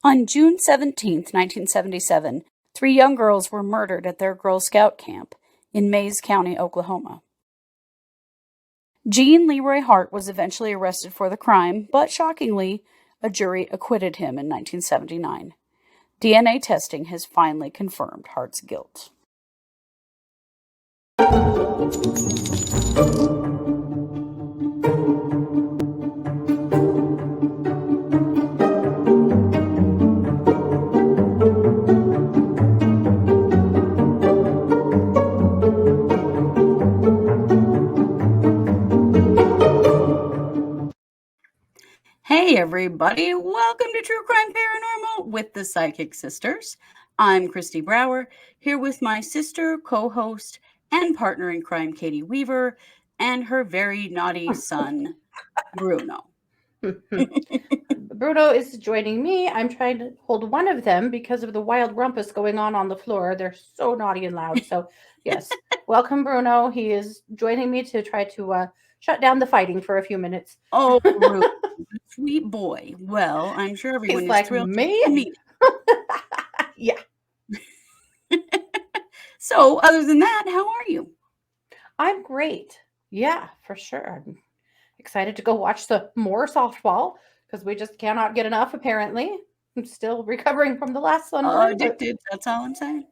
On June 17th, 1977, 3 young girls were murdered at their Girl Scout camp in Mays County, Oklahoma. Gene Leroy Hart was eventually arrested for the crime, but shockingly, a jury acquitted him in 1979. DNA testing has finally confirmed Hart's guilt. Hey everybody, welcome to True Crime Paranormal with the Psychic Sisters. I'm Kristi Brower, here with my sister, co-host, and partner in crime, Katie Weaver, and her very naughty son, Bruno. Bruno is joining me. I'm trying to hold one of them because of the wild rumpus going on the floor. They're so naughty and loud. So, yes, welcome, Bruno. He is joining me to try to shut down the fighting for a few minutes. Oh, Bruno, sweet boy. Well, I'm sure everyone is like, thrilled me? to meet Yeah. So, other than that, how are you? I'm great. Yeah, for sure. I'm excited to go watch the more softball because we just cannot get enough, apparently. I'm still recovering from the last one. Addicted, that's all I'm saying.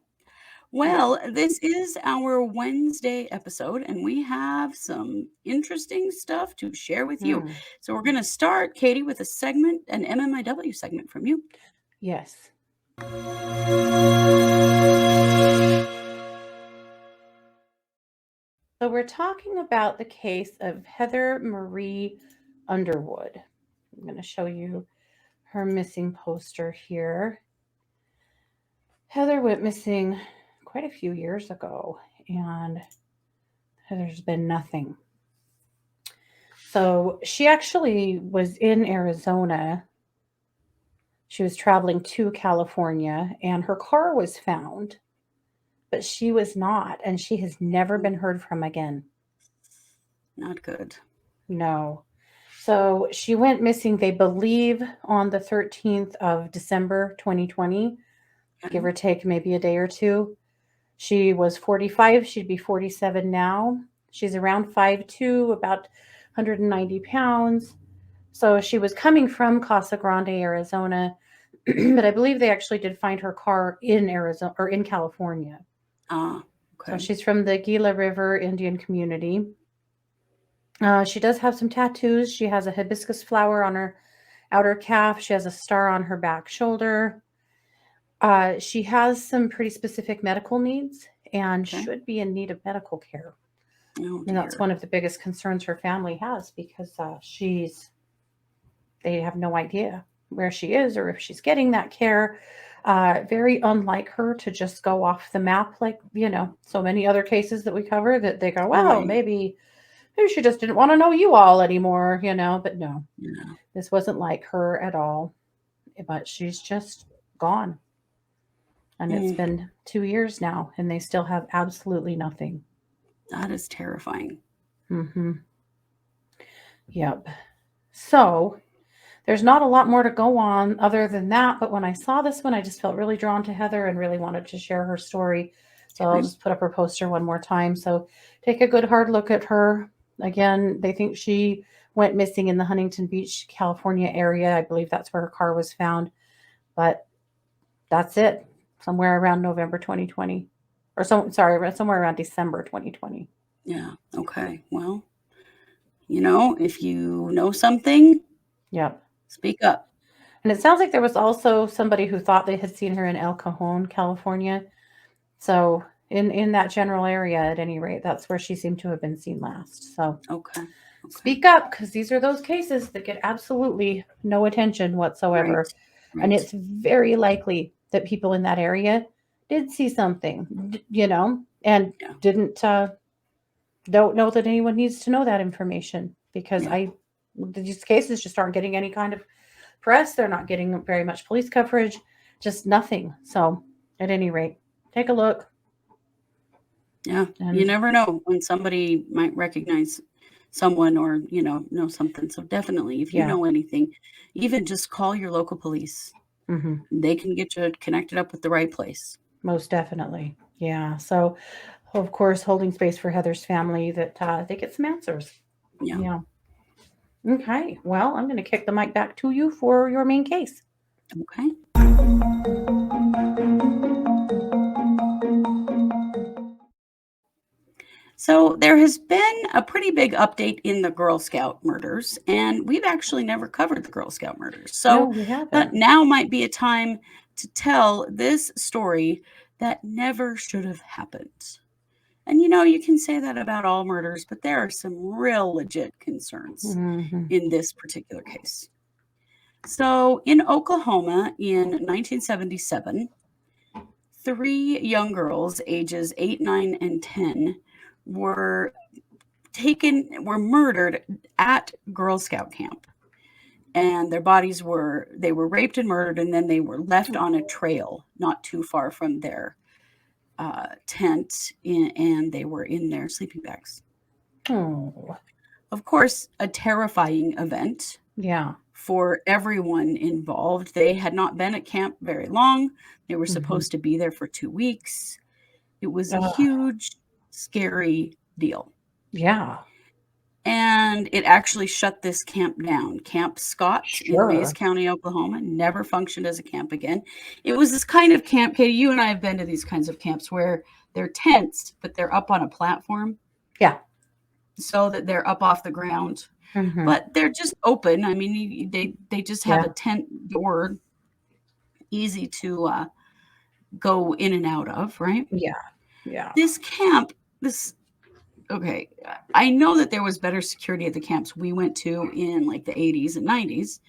Well, this is our Wednesday episode, and we have some interesting stuff to share with you. So we're going to start, Katie, with a segment, an MMIW segment from you. Yes. So we're talking about the case of Heather Marie Underwood. I'm going to show you her missing poster here. Heather went missing quite a few years ago, and there's been nothing. So she actually was in Arizona. She was traveling to California, and her car was found, but she was not, and she has never been heard from again. Not good. No. So she went missing, they believe, on the 13th of December, 2020, give or take maybe a day or two. She was 45. She'd be 47 now. She's around 5'2", about 190 pounds. So she was coming from Casa Grande, Arizona, but I believe they actually did find her car in Arizona or in California. Okay. So she's from the Gila River Indian community. She does have some tattoos. She has a hibiscus flower on her outer calf. She has a star on her back shoulder. She has some pretty specific medical needs and should be in need of medical care. Oh, and that's one of the biggest concerns her family has because they have no idea where she is or if she's getting that care. Very unlike her to just go off the map like, so many other cases that we cover that they go, well, maybe she just didn't want to know you all anymore, but no, this wasn't like her at all. But she's just gone. And it's been 2 years now, and they still have absolutely nothing. That is terrifying. Mm-hmm. Yep. So there's not a lot more to go on other than that. But when I saw this one, I just felt really drawn to Heather and really wanted to share her story. So I'll just put up her poster one more time. So take a good hard look at her. Again, they think she went missing in the Huntington Beach, California area. I believe that's where her car was found. But that's it. Somewhere around November 2020. Somewhere around December 2020. Yeah. Okay. Well, if you know something, speak up. And it sounds like there was also somebody who thought they had seen her in El Cajon, California. So in that general area, at any rate, that's where she seemed to have been seen last. So speak up, because these are those cases that get absolutely no attention whatsoever. Right. And it's very likely that people in that area did see something, and didn't don't know that anyone needs to know that information because these cases just aren't getting any kind of press. They're not getting very much police coverage, just nothing. So at any rate, take a look. Yeah. And you never know when somebody might recognize someone or, know something. So definitely, if you know anything, even just call your local police. they can get you connected up with the right place. Most definitely. Yeah. So, of course, holding space for Heather's family that they get some answers. Yeah. Yeah. Okay. Well, I'm going to kick the mic back to you for your main case. Okay. So there has been a pretty big update in the Girl Scout murders, and we've actually never covered the Girl Scout murders. So No, we haven't. now might be a time to tell this story that never should have happened. And you can say that about all murders, but there are some real legit concerns in this particular case. So in Oklahoma in 1977, 3 young girls, ages 8, 9, and 10, were murdered at Girl Scout camp. And their bodies were raped and murdered, and then they were left on a trail not too far from their tent, and they were in their sleeping bags. Oh. Of course, a terrifying event. Yeah. For everyone involved. They had not been at camp very long. They were supposed to be there for 2 weeks. It was a huge, scary deal. Yeah. And it actually shut this camp down. Camp Scott in Mays County, Oklahoma, never functioned as a camp again. It was this kind of camp, Katie, you and I have been to these kinds of camps where they're tents, but they're up on a platform. Yeah. So that they're up off the ground. But they're just open. I mean, they just have a tent door, easy to go in and out of, right? Yeah. Yeah. This camp, okay, I know that there was better security at the camps we went to in like the 80s and 90s.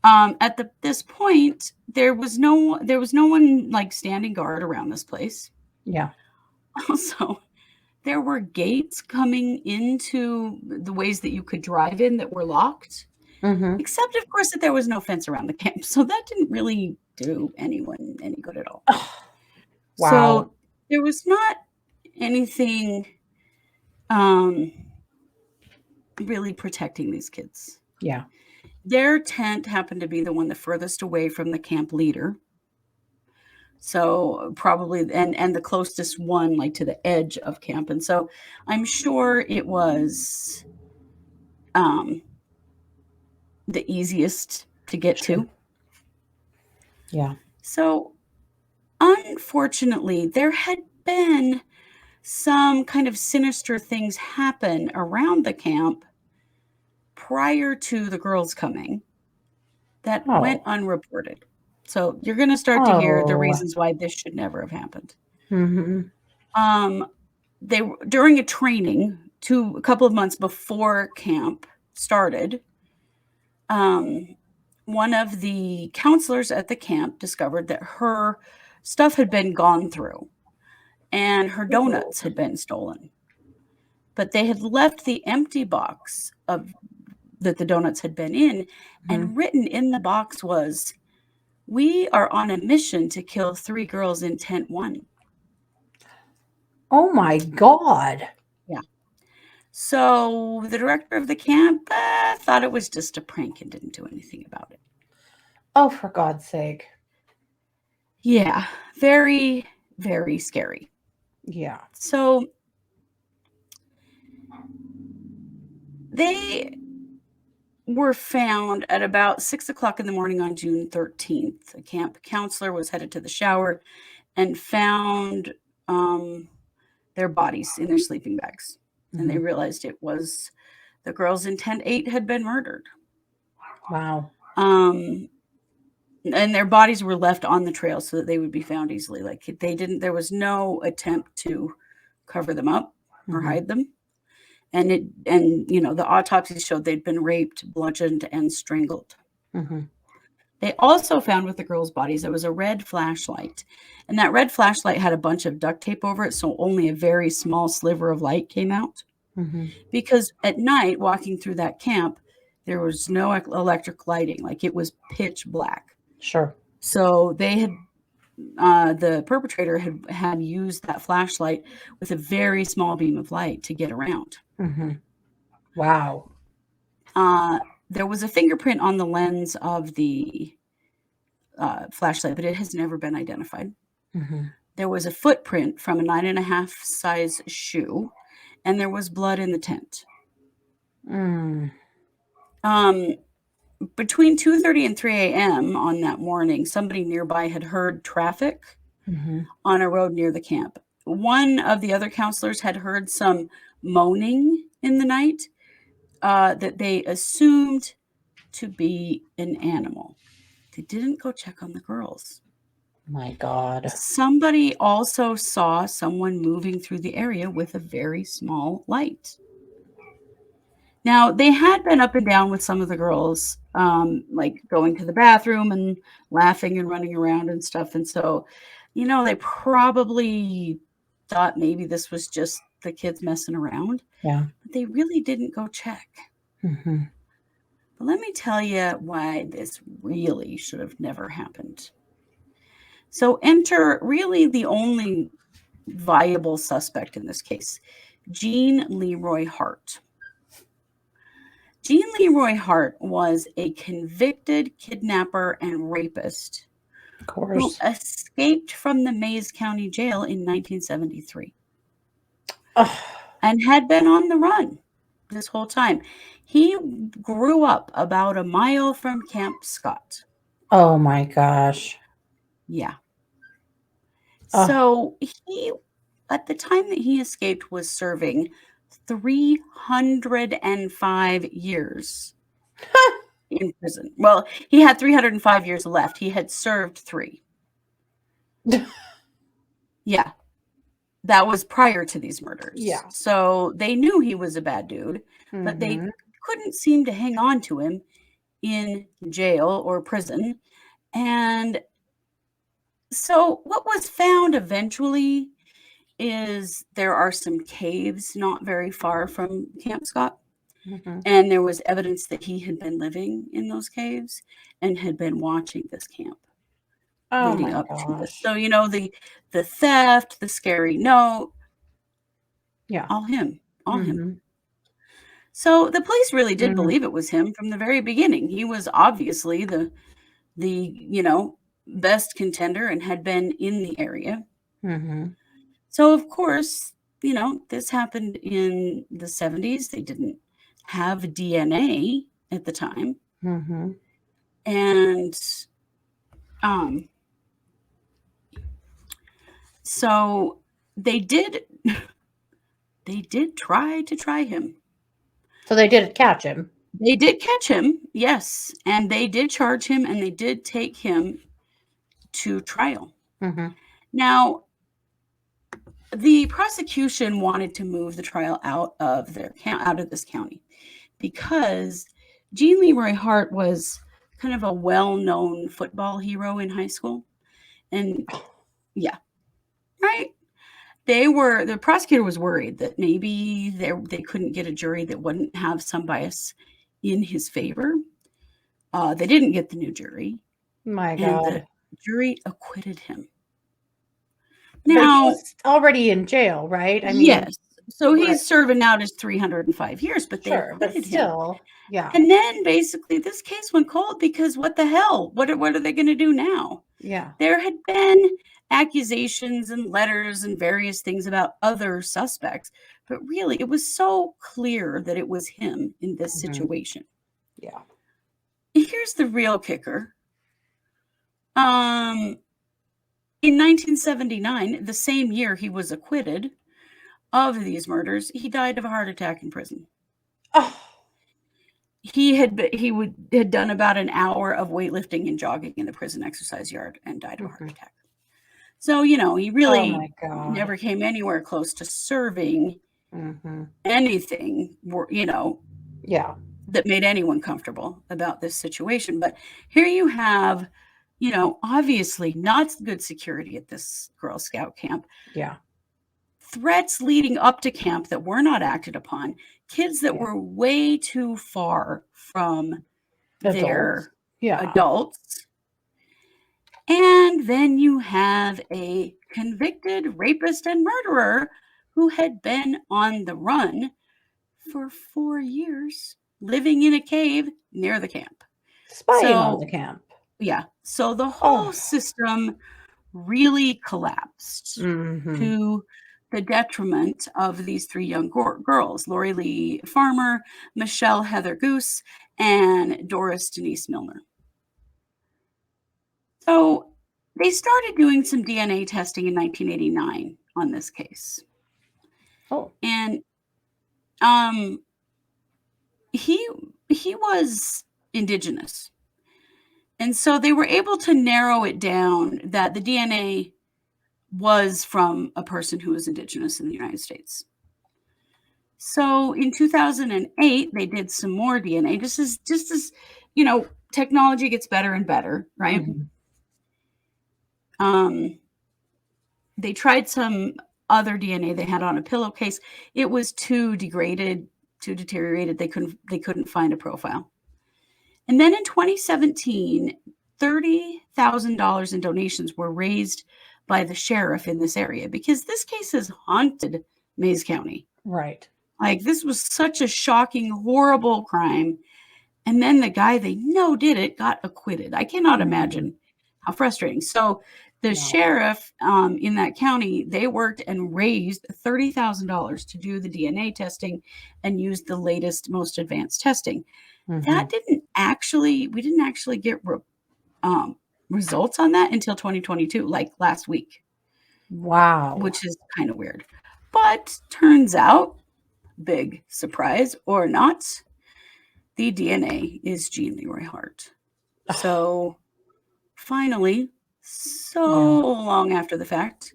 At this point, there was no one like standing guard around this place. Yeah. Also, there were gates coming into the ways that you could drive in that were locked, except, of course, that there was no fence around the camp. So that didn't really do anyone any good at all. Wow. So there was not anything really protecting these kids. Yeah. Their tent happened to be the one the furthest away from the camp leader. So probably, and the closest one, like to the edge of camp. And so I'm sure it was the easiest to get to. Yeah. So unfortunately, there had been some kind of sinister things happen around the camp prior to the girls coming that went unreported. So you're going to start to hear the reasons why this should never have happened. They during a training a couple of months before camp started, one of the counselors at the camp discovered that her stuff had been gone through and her donuts had been stolen. But they had left the empty box that the donuts had been in, and written in the box was, "We are on a mission to kill 3 girls in tent 1." Oh my God. Yeah. So the director of the camp thought it was just a prank and didn't do anything about it. Oh, for God's sake. Yeah. Very, very scary. Yeah. So they were found at about 6 o'clock in the morning on June 13th. A camp counselor was headed to the shower and found their bodies in their sleeping bags. And they realized it was the girls in tent 8 had been murdered. Wow. And their bodies were left on the trail so that they would be found easily. Like there was no attempt to cover them up or hide them. And the autopsy showed they'd been raped, bludgeoned, and strangled. They also found with the girls' bodies, there was a red flashlight. And that red flashlight had a bunch of duct tape over it, so only a very small sliver of light came out. Because at night, walking through that camp, there was no electric lighting. Like, it was pitch black. Sure. So they had, the perpetrator had used that flashlight with a very small beam of light to get around. Wow. There was a fingerprint on the lens of the flashlight, but it has never been identified. Mm-hmm. There was a footprint from a 9.5 size shoe, and there was blood in the tent. Between 2:30 and 3 a.m. on that morning, somebody nearby had heard traffic on a road near the camp. One of the other counselors had heard some moaning in the night that they assumed to be an animal. They didn't go check on the girls. My God. Somebody also saw someone moving through the area with a very small light. Now, they had been up and down with some of the girls, like going to the bathroom and laughing and running around and stuff. And so, they probably thought maybe this was just the kids messing around. Yeah. But they really didn't go check. Mm-hmm. But let me tell you why this really should have never happened. So enter really the only viable suspect in this case, Jean Leroy Hart. Jean Leroy Hart was a convicted kidnapper and rapist who escaped from the Mays County Jail in 1973 and had been on the run this whole time. He grew up about a mile from Camp Scott. Oh my gosh. Yeah. So he, at the time that he escaped, was serving 305 years in prison. Well, he had 305 years left. He had served 3. Yeah. That was prior to these murders. Yeah. So they knew he was a bad dude, but they couldn't seem to hang on to him in jail or prison. And so what was found eventually is there are some caves not very far from Camp Scott. And there was evidence that he had been living in those caves and had been watching this camp leading up to this. So, the theft, the scary note. Yeah. All him. So the police really did believe it was him from the very beginning. He was obviously the best contender and had been in the area. So, of course, this happened in the 70s. They didn't have DNA at the time. And so they did try him. So they did catch him. They did catch him, yes. And they did charge him, and they did take him to trial. Now, the prosecution wanted to move the trial out of this county because Jean Leroy Hart was kind of a well-known football hero in high school. And yeah, right. The prosecutor was worried that maybe they couldn't get a jury that wouldn't have some bias in his favor. They didn't get the new jury. My God. And the jury acquitted him. Now, but he was already in jail, right? I mean, yes. So he's serving out his 305 years, but they acquitted him. Yeah. And then basically this case went cold because what the hell? What are they going to do now? Yeah. There had been accusations and letters and various things about other suspects, but really it was so clear that it was him in this situation. Yeah. Here's the real kicker. In 1979, the same year he was acquitted of these murders, he died of a heart attack in prison. He had done about an hour of weightlifting and jogging in the prison exercise yard and died of a heart attack. So, he really never came anywhere close to serving anything, that made anyone comfortable about this situation. But here you have, obviously not good security at this Girl Scout camp. Yeah. Threats leading up to camp that were not acted upon, kids that were way too far from their adults. And then you have a convicted rapist and murderer who had been on the run for 4 years, living in a cave near the camp. Spying on the camp. Yeah. So the whole system really collapsed to the detriment of these three young girls, Lori Lee Farmer, Michelle Heather Goose, and Doris Denise Milner. So they started doing some DNA testing in 1989 on this case. Oh. And he was Indigenous. And so they were able to narrow it down that the DNA was from a person who was Indigenous in the United States. So in 2008, they did some more DNA, just as technology gets better and better, right? They tried some other DNA they had on a pillowcase. It was too degraded, too deteriorated. They couldn't find a profile. And then in 2017, $30,000 in donations were raised by the sheriff in this area because this case has haunted Mays County. Right. Like, this was such a shocking, horrible crime. And then the guy they know did it got acquitted. I cannot imagine how frustrating. So the sheriff in that county, they worked and raised $30,000 to do the DNA testing and use the latest, most advanced testing. That we didn't actually get results on that until 2022, like last week. Wow. Which is kind of weird. But turns out, big surprise or not, the DNA is Jean Leroy Hart. So finally, long after the fact,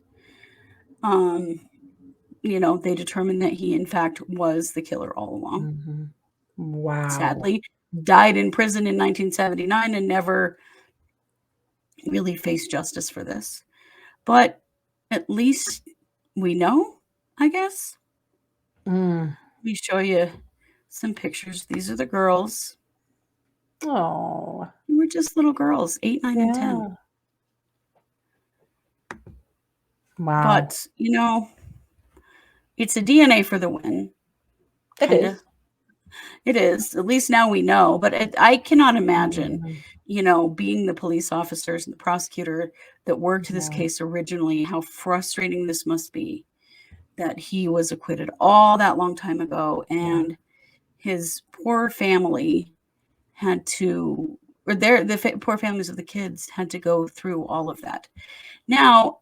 they determined that he in fact was the killer all along. Wow. Sadly, died in prison in 1979 and never really faced justice for this. But at least we know, I guess. Let me show you some pictures. These are the girls. Oh. We're just little girls, 8, 9, and 10. Wow. But, it's a DNA for the win. It is. It is. At least now we know. But I cannot imagine, being the police officers and the prosecutor that worked this case originally, how frustrating this must be that he was acquitted all that long time ago. And his poor family had to, or the poor families of the kids had to go through all of that. Now,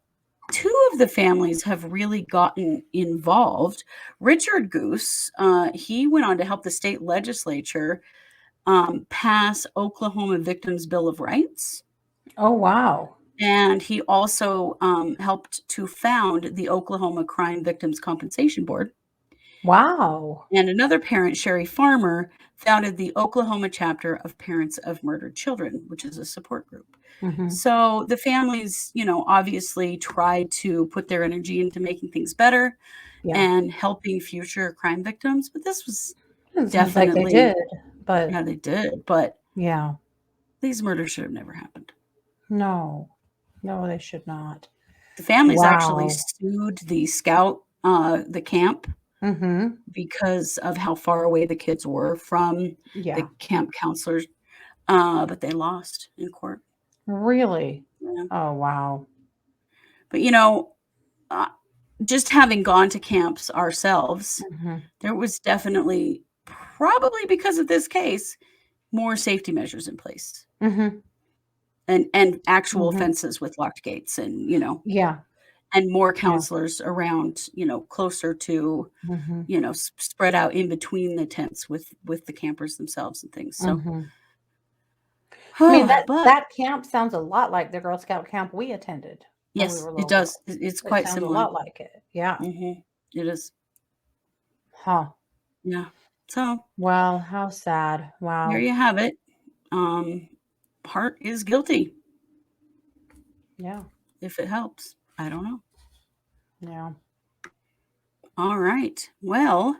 2 of the families have really gotten involved. Richard Goose, he went on to help the state legislature pass Oklahoma Victims' Bill of Rights. Oh, wow. And he also helped to found the Oklahoma Crime Victims Compensation Board. Wow. And another parent, Sherry Farmer, founded the Oklahoma chapter of Parents of Murdered Children, which is a support group. So the families, obviously tried to put their energy into making things better and helping future crime victims. But this was definitely like they did, but yeah, they did. But yeah, these murders should have never happened. No, they should not. The families actually sued the scout, the camp, because of how far away the kids were from the camp counselors. But they lost in court. Really? Yeah. Oh, wow. But, just having gone to camps ourselves, there was definitely, probably because of this case, more safety measures in place. And actual fences with locked gates and, and more counselors around, closer to, spread out in between the tents with the campers themselves and things. So, I mean, that camp sounds a lot like the Girl Scout camp we attended. Yes, it does. It's quite similar. A lot like it. Yeah. It is. Huh. Yeah. So. Well, how sad. Wow. There you have it. Hart is guilty. Yeah. If it helps. I don't know. Yeah. All right. Well,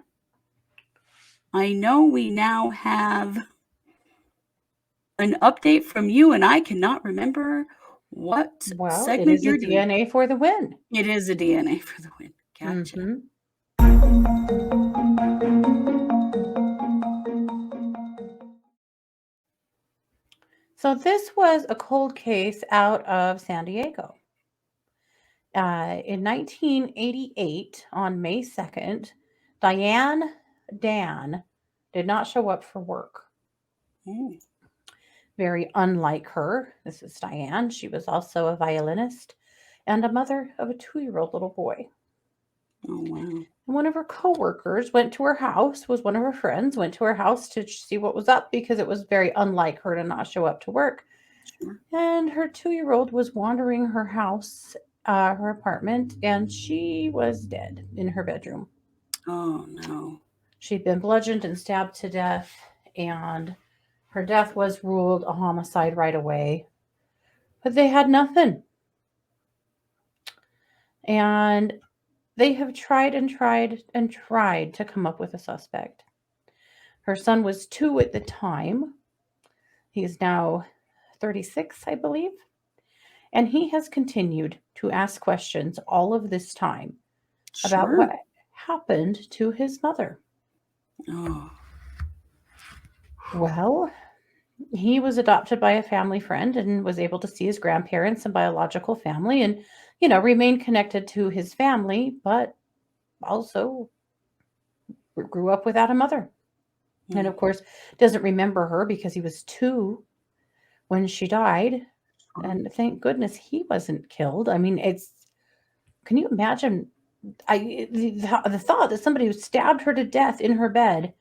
I know we now have an update from you, and I cannot remember what segment you're doing. It is a DNA for the win. It is a DNA for the win. Gotcha. So this was a cold case out of San Diego. In 1988, on May 2nd, Diane Dahn did not show up for work. Very unlike her. This is Diane. She was also a violinist and a mother of a 2-year-old little boy. Oh, wow. And one of her coworkers went to her house, was one of her friends, went to her house to see what was up because it was very unlike her to not show up to work. Sure. And her 2-year-old was wandering her house, her apartment, and she was dead in her bedroom. Oh, no. She'd been bludgeoned and stabbed to death, and her death was ruled a homicide right away. But they had nothing. And they have tried and tried and tried to come up with a suspect. Her son was 2 at the time. He's now 36, I believe. And he has continued to ask questions all of this time about what happened to his mother. Oh. Well, he was adopted by a family friend and was able to see his grandparents and biological family and, remain connected to his family, but also grew up without a mother. And of course, doesn't remember her because he was 2 when she died. And thank goodness he wasn't killed. I mean, can you imagine the thought that somebody who stabbed her to death in her bed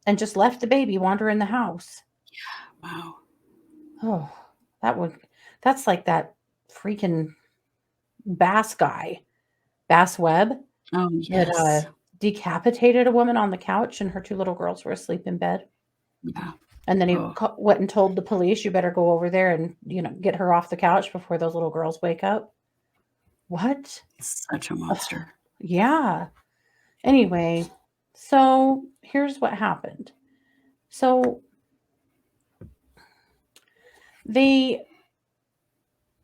and just left the baby wander in the house? Yeah, wow. Oh, that's like that freaking Bass guy, Bass Webb. Oh, yes. That decapitated a woman on the couch and her 2 little girls were asleep in bed. Yeah. And then he went and told the police, you better go over there and, get her off the couch before those little girls wake up. What? Such a monster. Yeah. Anyway, so here's what happened. So they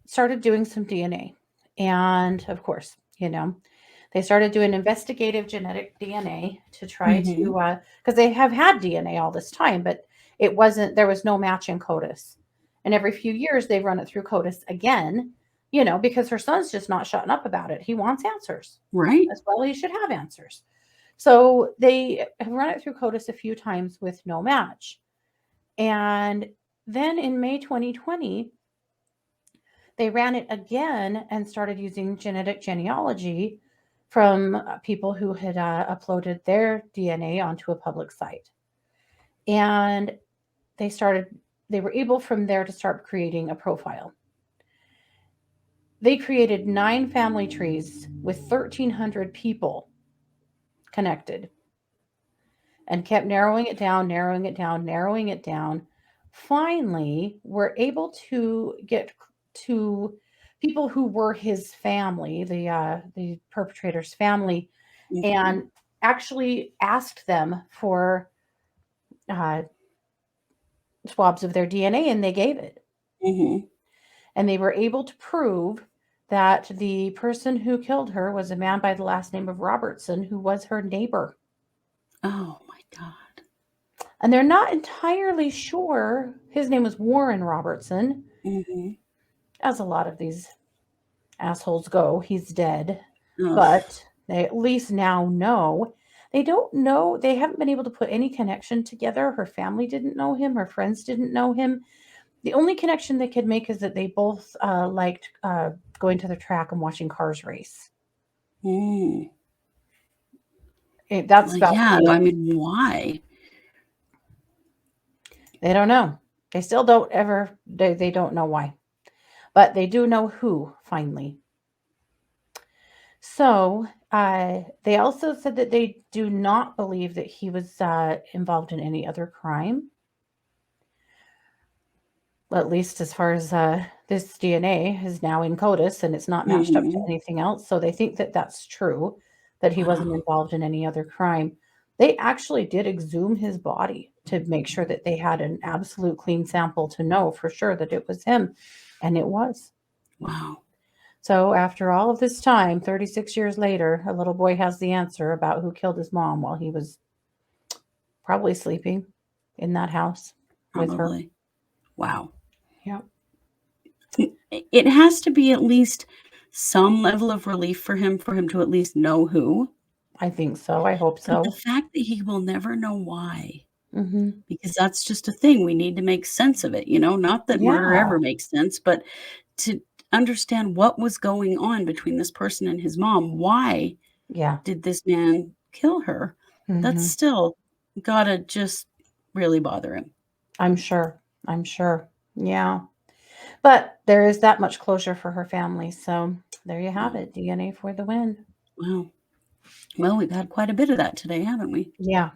started doing some DNA. And of course, they started doing investigative genetic DNA to try to, because they have had DNA all this time, but there was no match in CODIS. And every few years they run it through CODIS again, because her son's just not shutting up about it. He wants answers. Right. As well, he should have answers. So they have run it through CODIS a few times with no match. And then in May 2020, they ran it again and started using genetic genealogy from people who had uploaded their DNA onto a public site. And they were able from there to start creating a profile. They created 9 family trees with 1,300 people connected and kept narrowing it down. Finally, were able to get to people who were his family, the perpetrator's family, and actually asked them for swabs of their DNA, and they gave it. And they were able to prove that the person who killed her was a man by the last name of Robertson, who was her neighbor. Oh, my God. And they're not entirely sure. His name was Warren Robertson. As a lot of these assholes go, he's dead. But they at least now know. They don't know. They haven't been able to put any connection together. Her family didn't know him. Her friends didn't know him. The only connection they could make is that they both liked going to the track and watching cars race. That's about it. I mean, why? They don't know. They still don't ever, they don't know why. But they do know who, finally. So they also said that they do not believe that he was involved in any other crime. At least as far as this DNA is now in CODIS and it's not matched up to anything else. So they think that that's true, that he wasn't involved in any other crime. They actually did exhume his body to make sure that they had an absolute clean sample to know for sure that it was him. And it was. Wow. So after all of this time, 36 years later, a little boy has the answer about who killed his mom while he was probably sleeping in that house with her. Wow. Yeah. It has to be at least some level of relief for him to at least know who. I think so. I hope But the so. fact that he will never know why, Mhm. because that's just a thing. We need to make sense of it, not that murder Yeah. ever makes sense, but to understand what was going on between this person and his mom. Why Yeah. did this man kill her? That's Mhm. still gotta just really bother him. I'm sure. I'm sure. Yeah. But there is that much closure for her family, so there you have Yeah. it, DNA for the win. Wow. Well, we've had quite a bit of that today, haven't we? Yeah.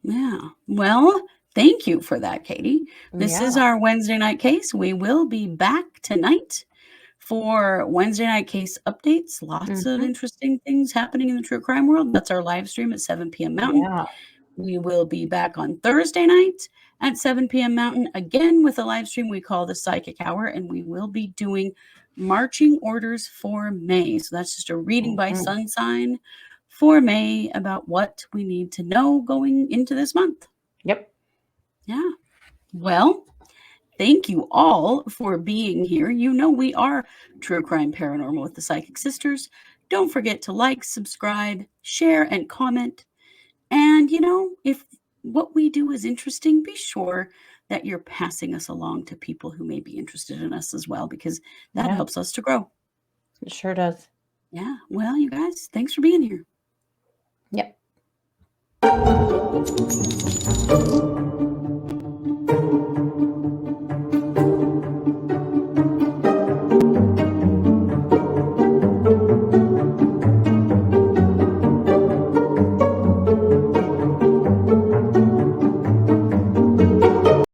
Yeah. Well, thank you for that, Katie. This is Yeah. our Wednesday night case. We will be back tonight for Wednesday night case updates. Lots of Mhm. interesting things happening in the true crime world. That's our live stream at 7 p.m. Mountain. Yeah. We will be back on Thursday night at 7 p.m. Mountain, again with a live stream we call the Psychic Hour, and we will be doing marching orders for May. So that's just a reading by Mhm. sun sign for May about what we need to know going into this month. Yep. Yeah. Well, thank you all for being here. We are True Crime Paranormal with the Psychic Sisters. Don't forget to like, subscribe, share, and comment. And, if what we do is interesting, be sure that you're passing us along to people who may be interested in us as well, because that Yeah. helps us to grow. It sure does. Yeah. Well, you guys, thanks for being here. Yep.